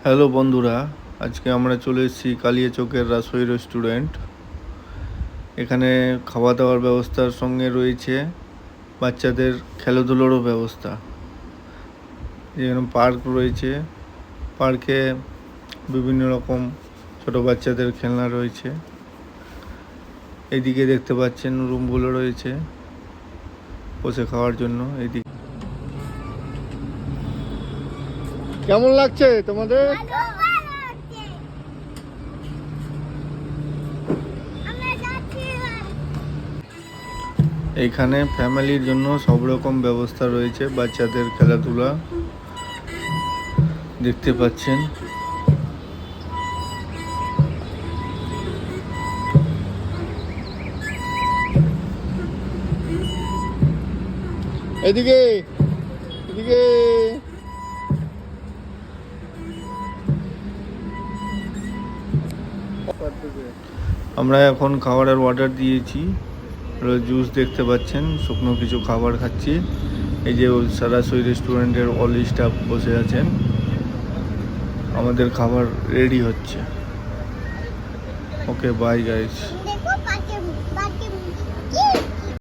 Hello বন্ধুরা, আজকে আমরা চলে এসেছি কালিয়াচকের রাসোই রেস্টুরেন্ট। এখানে খাওয়া দাওয়ার ব্যবস্থার সঙ্গে রয়েছে বাচ্চাদের খেলাধুলোরও ব্যবস্থা। যেরকম পার্ক রয়েছে, পার্কে বিভিন্ন রকম ছোট বাচ্চাদের খেলনা রয়েছে। এইদিকে দেখতে পাচ্ছেন রুমগুলো রয়েছে বসে খাওয়ার জন্য। এইদিকে কেমন লাগছে তোমাদের? এইখানে ফ্যামিলির জন্য সব রকম ব্যবস্থা রয়েছে, বাচ্চাদের খেলাধুলা দেখতে পাচ্ছেন। এদিকে এদিকে আমরা এখন খাবারের অর্ডার দিয়েছি। জুস দেখতে পাচ্ছেন, শুকনো কিছু খাবার খাচ্ছি। এই যে রাসোই রেস্টুরেন্টের অল স্টাফ বসে আছেন, আমাদের খাবার রেডি হচ্ছে। ওকে, বাই গাইস।